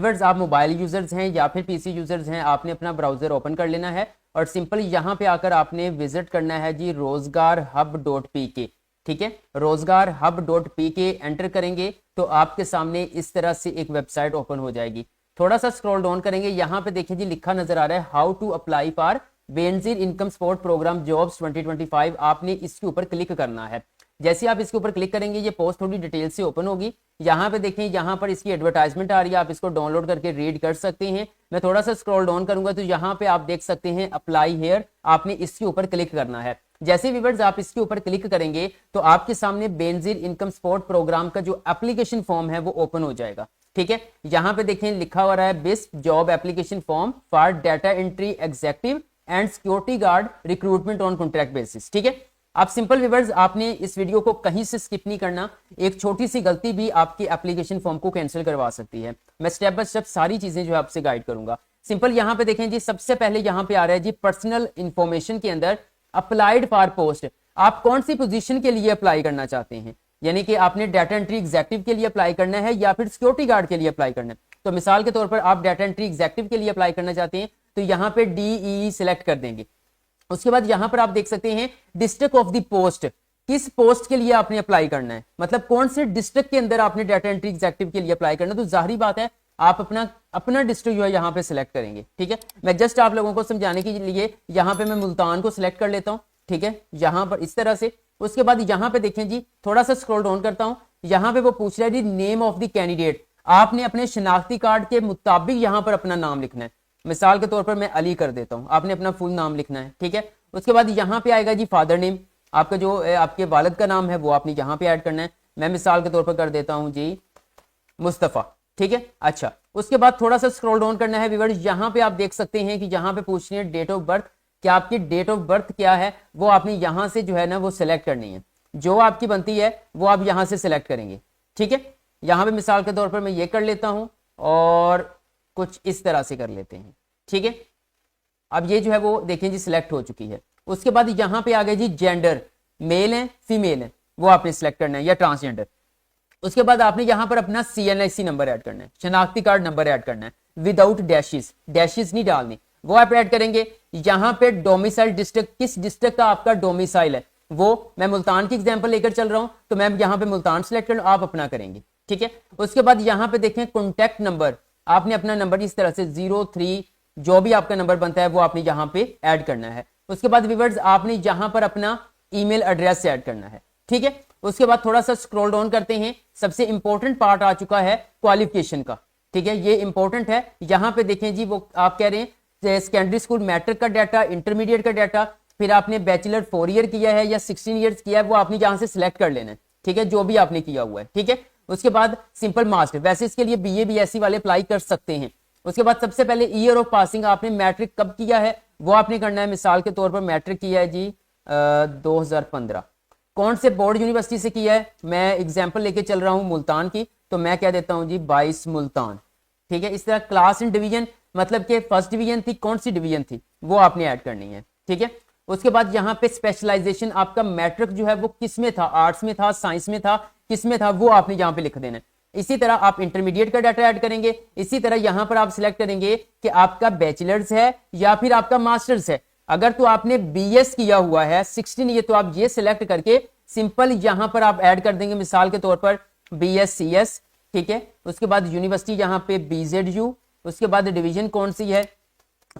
Viewers आप mobile users हैं या फिर पीसी यूजर्स हैं, आपने अपना ब्राउजर ओपन कर लेना है और सिंपल यहाँ पे आकर आपने विजिट करना है जी rozgarhub.pk। ठीक है, rozgarhub.pk एंटर करेंगे तो आपके सामने इस तरह से एक वेबसाइट ओपन हो जाएगी। थोड़ा सा स्क्रॉल डाउन करेंगे, यहाँ पे देखिए जी लिखा नजर आ रहा है how to apply for Benazir income support programme jobs 2025। आपने इसके ऊपर क्लिक करना है। जैसे आप इसके ऊपर क्लिक करेंगे ये पोस्ट थोड़ी डिटेल से ओपन होगी। यहाँ पे देखें, यहाँ पर इसकी एडवर्टाइजमेंट आ रही है, आप इसको डाउनलोड करके रीड कर सकते हैं। मैं थोड़ा सा स्क्रॉल डाउन करूंगा तो यहाँ पे आप देख सकते हैं अप्लाई हेयर, आपने इसके ऊपर क्लिक करना है। जैसे व्यूअर्स आप इसके ऊपर क्लिक करेंगे तो आपके सामने बेनजीर इनकम सपोर्ट प्रोग्राम का जो एप्लीकेशन फॉर्म है वो ओपन हो जाएगा। ठीक है, यहाँ पे देखें लिखा हुआ है best job application form for data entry executive and security guard recruitment on contract basis. ठीक है, आप सिंपल व्यूअर्स आपने इस वीडियो को कहीं से स्किप नहीं करना। एक छोटी सी गलती भी आपके एप्लीकेशन फॉर्म को कैंसिल करवा सकती है। मैं स्टेप बाय स्टेप सारी चीजें जो है आपसे गाइड करूंगा। सिंपल यहाँ पे देखें जी, सबसे पहले यहाँ पे आ रहा है जी पर्सनल इंफॉर्मेशन के अंदर अप्लाइड फॉर पोस्ट। आप कौन सी पोजीशन के लिए अप्लाई करना चाहते हैं, यानी कि आपने डाटा एंट्री एग्जेक्टिव के लिए अप्लाई करना है या फिर सिक्योरिटी गार्ड के लिए अप्लाई करना है। तो मिसाल के तौर पर आप डाटा एंट्री एग्जेक्टिव के लिए अप्लाई करना चाहते हैं तो यहाँ पे DE सिलेक्ट कर देंगे। उसके बाद यहां पर आप देख सकते हैं डिस्ट्रिक्ट ऑफ द पोस्ट, किस पोस्ट के लिए आपने अप्लाई करना है, मतलब कौन से डिस्ट्रिक्ट के अंदर आपने डाटा एंट्री एग्जेक्टिव के लिए अप्लाई करना है। तो जाहिर बात है आप अपना डिस्ट्रिक्ट जो है यहाँ पे सिलेक्ट करेंगे। ठीक है, मैं जस्ट आप लोगों को समझाने के लिए यहाँ पे मैं मुल्तान को सिलेक्ट कर लेता हूँ। ठीक है, यहाँ पर इस तरह से। उसके बाद यहाँ पे देखें जी, थोड़ा सा स्क्रॉल डाउन करता हूँ, यहाँ पे वो पूछ रहा है जी नेम ऑफ द कैंडिडेट। आपने अपने शनाख्ती कार्ड के मुताबिक यहाँ पर अपना नाम लिखना है। मिसाल के तौर पर मैं अली कर देता हूं, आपने अपना फुल नाम लिखना है। ठीक है, उसके बाद यहाँ पे आएगा जी फादर नेम, आपका जो आपके वालिद का नाम है वो आपने यहाँ पे ऐड करना है। मैं मिसाल के तौर पर कर देता हूं जी मुस्तफा। ठीक है, अच्छा उसके बाद थोड़ा सा स्क्रॉल डाउन करना है व्यूअर्स, यहाँ पे आप देख सकते हैं कि यहाँ पे पूछनी है डेट ऑफ बर्थ। क्या आपकी डेट ऑफ बर्थ क्या है वो आपने यहाँ से जो है ना वो सिलेक्ट करनी है। जो आपकी बनती है वो आप यहाँ से सिलेक्ट करेंगे। ठीक है, यहाँ पे मिसाल के तौर पर मैं ये कर लेता हूँ और कुछ इस तरह से कर लेते हैं। ठीक है, अब ये जो है वो देखें जी सिलेक्ट हो चुकी है। उसके बाद यहाँ पे आ गए जी जेंडर, मेल है फीमेल है वो आपने सिलेक्ट करना है या ट्रांसजेंडर। उसके बाद आपने यहाँ पर अपना CNIC नंबर ऐड करना है, शनाख्ती कार्ड नंबर ऐड करना है विदाउट डैशेस, डैशेस नहीं डालनी, वो आप ऐड करेंगे। यहाँ पे डोमिसाइल डिस्ट्रिक्ट, किस डिस्ट्रिक्ट का आपका डोमिसाइल है वो, मैं मुल्तान की एग्जाम्पल लेकर चल रहा हूँ तो मैं यहाँ पे मुल्तान सिलेक्ट कर, आप अपना करेंगे। ठीक है, उसके बाद यहाँ पे देखें कॉन्टैक्ट नंबर, आपने अपना नंबर इस तरह से 03 जो भी आपका नंबर बनता है वो आपने यहाँ पे ऐड करना है। उसके बाद व्यूअर्स आपने यहाँ पर अपना ईमेल एड्रेस ऐड करना है। ठीक है, उसके बाद थोड़ा सा स्क्रॉल डाउन करते हैं, सबसे इंपॉर्टेंट पार्ट आ चुका है क्वालिफिकेशन का। ठीक है, ये इंपॉर्टेंट है। यहाँ पे देखें जी वो आप कह रहे हैं सेकेंडरी स्कूल मैट्रिक का डाटा, इंटरमीडिएट का डाटा, फिर आपने बैचलर 4 ईयर किया है या 16 ईयर्स किया है वो आपने यहाँ से सिलेक्ट कर लेना है। ठीक है, जो भी आपने किया हुआ है। ठीक है, उसके बाद सिंपल मास्टर, वैसे इसके लिए BA BSc वाले अप्लाई कर सकते हैं। उसके बाद सबसे पहले ईयर ऑफ पासिंग, आपने मैट्रिक कब किया है वो आपने करना है। मिसाल के तौर पर मैट्रिक किया है जी 2015, कौन से बोर्ड यूनिवर्सिटी से किया है, मैं एग्जाम्पल लेके चल रहा हूँ मुल्तान की, तो मैं क्या देता हूँ जी 22 मुल्तान। ठीक है, इस तरह क्लास एंड डिवीजन, मतलब कि फर्स्ट डिवीजन थी, कौन सी डिवीजन थी वो आपने ऐड करनी है। ठीक है, उसके बाद यहाँ पे स्पेशलाइजेशन, आपका मैट्रिक जो है वो किस में था, आर्ट्स में था, साइंस में था, किस में था वो आपने यहाँ पे लिख देना है। इसी तरह आप इंटरमीडिएट का डाटा ऐड करेंगे। इसी तरह यहाँ पर आप सिलेक्ट करेंगे कि आपका बैचलर्स है या फिर आपका मास्टर्स है। अगर तो आपने BS किया हुआ है 16 ये, तो आप ये सिलेक्ट करके सिंपल यहाँ पर आप ऐड कर देंगे, मिसाल के तौर पर BScs। ठीक है, उसके बाद यूनिवर्सिटी यहाँ पे BZU, उसके बाद डिवीजन कौन सी है,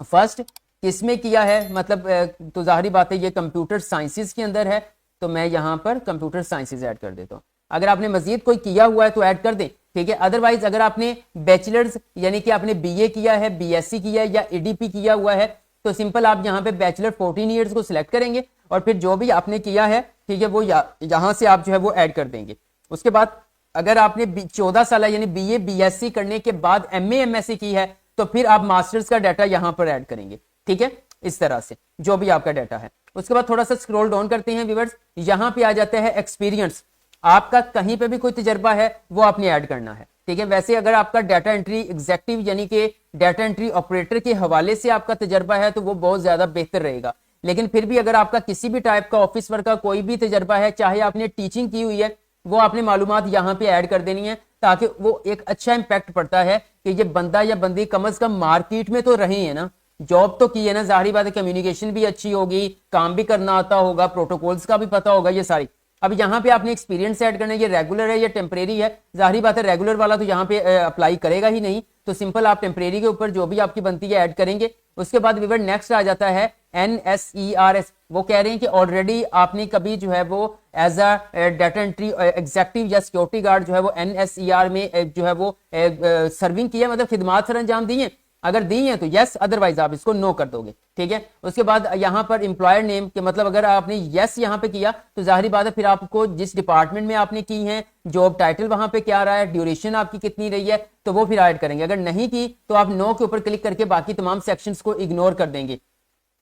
फर्स्ट, किसमें किया है, मतलब तो जाहिर बात है ये कंप्यूटर साइंसेज के अंदर है तो मैं यहाँ पर कंप्यूटर साइंसेज ऐड कर देता हूँ। अगर आपने मजीद कोई किया हुआ है तो ऐड कर दें। ठीक है, अदरवाइज अगर आपने बैचलर्स यानी कि आपने BA किया है, BSc किया है या EDP किया हुआ है तो सिंपल आप यहाँ पे बैचलर 14 ईयर्स को सिलेक्ट करेंगे और फिर जो भी आपने किया है ठीक है वो यहाँ से आप जो है वो ऐड कर देंगे। उसके बाद अगर आपने 14 साल यानी BA BSc करने के बाद MA MSc की है तो फिर आप मास्टर्स का डाटा यहाँ पर ऐड करेंगे। ठीक है, इस तरह से जो भी आपका डाटा है। उसके बाद थोड़ा सा स्क्रॉल डाउन करते हैं व्यूअर्स, यहाँ पे आ जाता है एक्सपीरियंस, आपका कहीं पे भी कोई तजर्बा है वो आपने ऐड करना है। ठीक है, वैसे अगर आपका डाटा एंट्री एग्जेक्टिव यानी कि डाटा एंट्री ऑपरेटर के हवाले से आपका तजर्बा है तो वो बहुत ज्यादा बेहतर रहेगा, लेकिन फिर भी अगर आपका किसी भी टाइप का ऑफिस वर्क का कोई भी तजर्बा है, चाहे आपने टीचिंग की हुई है, वो आपने मालूमात यहाँ पे ऐड कर देनी है ताकि वो एक अच्छा इंपैक्ट पड़ता है कि ये बंदा या बंदी कम से कम मार्केट में तो रहे हैं ना, जॉब तो की है ना, जाहिर बात है कम्युनिकेशन भी अच्छी होगी, काम भी करना आता होगा, प्रोटोकॉल्स का भी पता होगा, ये सारी। अब यहाँ पे आपने एक्सपीरियंस ऐड करना है, ये रेगुलर है या टेम्परेरी है, जाहिर बात है रेगुलर वाला तो यहाँ पे अप्लाई करेगा ही नहीं, तो सिंपल आप टेम्परेरी के ऊपर जो भी आपकी बनती है ऐड करेंगे। उसके बाद विवर नेक्स्ट आ जाता है NSERS। वो कह रहे हैं कि ऑलरेडी आपने कभी जो है वो as a data entry executive या सिक्योरिटी गार्ड जो है वो NSER में जो है वो सर्विंग किया, मतलब खिदमात सर अंजाम दी है, अगर दी है तो यस, अदरवाइज आप इसको नो कर दोगे, ठीक है। उसके बाद यहाँ पर एम्प्लॉयर नेम के मतलब अगर आपने यस यहाँ पे किया तो जाहिर बात है फिर आपको जिस डिपार्टमेंट में आपने की है, जॉब टाइटल वहां पे क्या रहा है, ड्यूरेशन आपकी कितनी रही है, तो वो फिर ऐड करेंगे। अगर नहीं की तो आप नो के ऊपर क्लिक करके बाकी तमाम सेक्शंस को इग्नोर कर देंगे।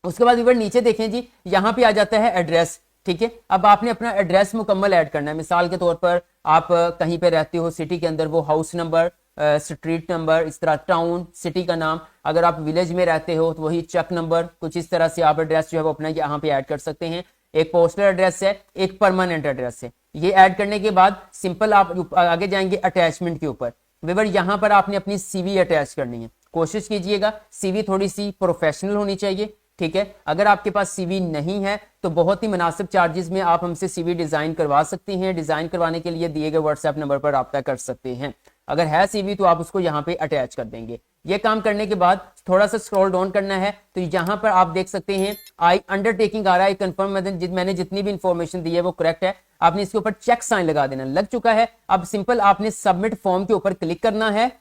उसके बाद ऊपर नीचे देखें जी, यहाँ पे आ जाता है एड्रेस, ठीक है। अब आपने अपना एड्रेस मुकम्मल ऐड करना है। मिसाल के तौर पर आप कहीं पे रहते हो सिटी के अंदर, वो हाउस नंबर, स्ट्रीट नंबर, इस तरह टाउन, सिटी का नाम। अगर आप विलेज में रहते हो तो वही चक नंबर, कुछ इस तरह से आप एड्रेस जो है वो अपना यहाँ पे ऐड कर सकते हैं। एक पोस्टल एड्रेस है, एक परमानेंट एड्रेस है। ये ऐड करने के बाद सिंपल आप आगे जाएंगे अटैचमेंट के ऊपर। विवर यहाँ पर आपने अपनी CV अटैच करनी है। कोशिश कीजिएगा CV थोड़ी सी प्रोफेशनल होनी चाहिए, ठीक है। अगर आपके पास CV नहीं है तो बहुत ही मुनासिब चार्जेस में आप हमसे CV डिजाइन करवा सकती हैं। डिजाइन करवाने के लिए दिए गए व्हाट्सएप नंबर पर रब्ता कर सकते हैं। अगर है CV तो आप उसको यहाँ पे अटैच कर देंगे। ये काम करने के बाद थोड़ा सा स्क्रॉल डाउन करना है तो यहाँ पर आप देख सकते हैं आई अंडरटेकिंग आ रहा है, कंफर्म मैंने जितनी भी इंफॉर्मेशन दी है वो करेक्ट है। आपने इसके ऊपर चेक साइन लगा देना, लग चुका है। अब सिंपल आपने सबमिट फॉर्म के ऊपर क्लिक करना है।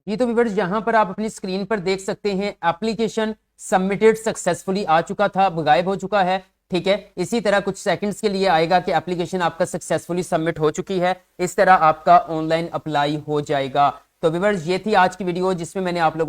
ये तो व्यूअर्स यहाँ पर आप अपनी स्क्रीन पर देख सकते हैं एप्लीकेशन सबमिटेड सक्सेसफुली आ चुका था, गायब हो चुका है, ठीक है। इसी तरह कुछ सेकंड्स के लिए आएगा कि एप्लीकेशन आपका सक्सेसफुली सबमिट हो चुकी है। इस तरह आपका ऑनलाइन अप्लाई हो जाएगा। तो व्यूअर्स ये थी आज की वीडियो जिसमें मैंने आप लोगों